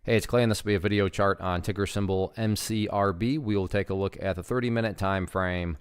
Hey, it's Clay, and this will be a video chart on ticker symbol MCRB. We will take a look at the 30-minute time frame.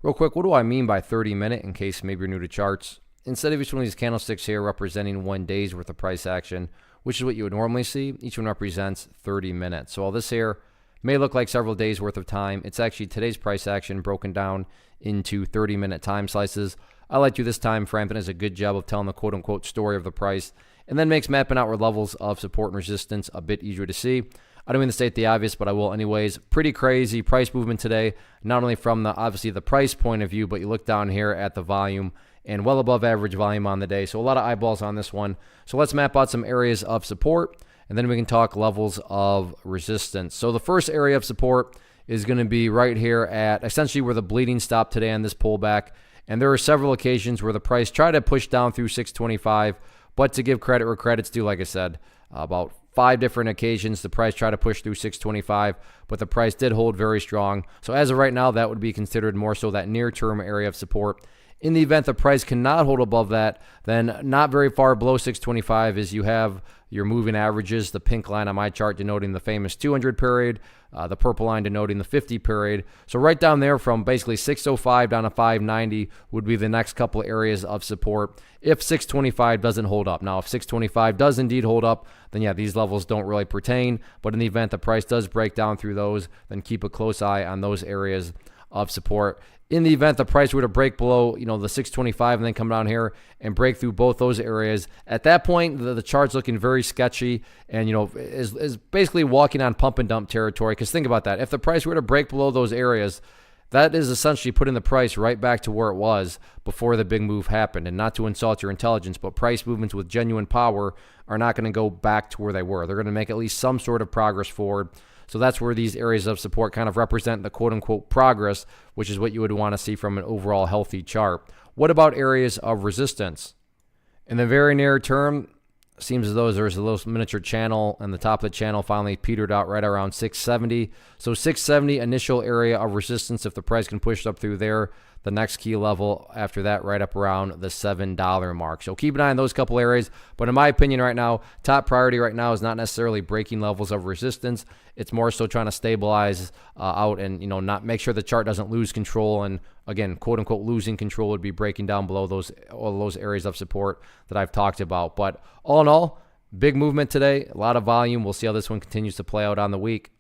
Real quick, what do I mean by 30-minute in case maybe you're new to charts? Instead of each one of these candlesticks here representing 1 day's worth of price action, which is what you would normally see, each one represents 30 minutes. So all this here may look like several days worth of time. It's actually today's price action broken down into 30-minute time slices. I like to do this time frame that does a good job of telling the quote-unquote story of the price, and then makes mapping out levels of support and resistance a bit easier to see. I don't mean to state the obvious, but I will anyways. Pretty crazy price movement today, not only from obviously the price point of view, but you look down here at the volume and well above average volume on the day. So a lot of eyeballs on this one. So let's map out some areas of support, and then we can talk levels of resistance. So the first area of support is going to be right here at essentially where the bleeding stopped today on this pullback. And there are several occasions where the price tried to push down through 625, but to give credit where credit's due, like I said, about 5 different occasions the price tried to push through 625, but the price did hold very strong. So as of right now, that would be considered more so that near-term area of support. In the event the price cannot hold above that, then not very far below 625 is you have your moving averages, the pink line on my chart denoting the famous 200 period, the purple line denoting the 50 period. So right down there from basically 605 down to 590 would be the next couple areas of support if 625 doesn't hold up. Now, if 625 does indeed hold up, then yeah, these levels don't really pertain. But in the event the price does break down through those, then keep a close eye on those areas of support. In the event the price were to break below, the 625 and then come down here and break through both those areas, at that point, the chart's looking very sketchy and, is basically walking on pump and dump territory. Because think about that. If the price were to break below those areas, that is essentially putting the price right back to where it was before the big move happened. And not to insult your intelligence, but price movements with genuine power are not going to go back to where they were. They're going to make at least some sort of progress forward. So that's where these areas of support kind of represent the quote-unquote progress, which is what you would want to see from an overall healthy chart. What about areas of resistance? In the very near term, seems as though there's a little miniature channel, and the top of the channel finally petered out right around 670. So 670 initial area of resistance. If the price can push up through there, the next key level after that right up around the $7 mark. So keep an eye on those couple areas. But in my opinion right now, top priority right now is not necessarily breaking levels of resistance. It's more so trying to stabilize out and not make sure the chart doesn't lose control. And again, quote unquote losing control would be breaking down below all those areas of support that I've talked about. But all in all, big movement today, a lot of volume. We'll see how this one continues to play out on the week.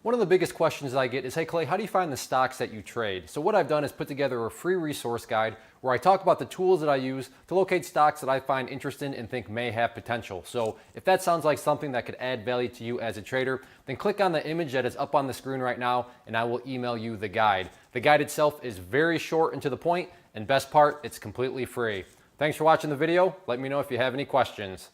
One of the biggest questions that I get is, hey Clay, how do you find the stocks that you trade? So what I've done is put together a free resource guide where I talk about the tools that I use to locate stocks that I find interesting and think may have potential. So if that sounds like something that could add value to you as a trader, then click on the image that is up on the screen right now and I will email you the guide. The guide itself is very short and to the point, and best part, it's completely free. Thanks for watching the video. Let me know if you have any questions.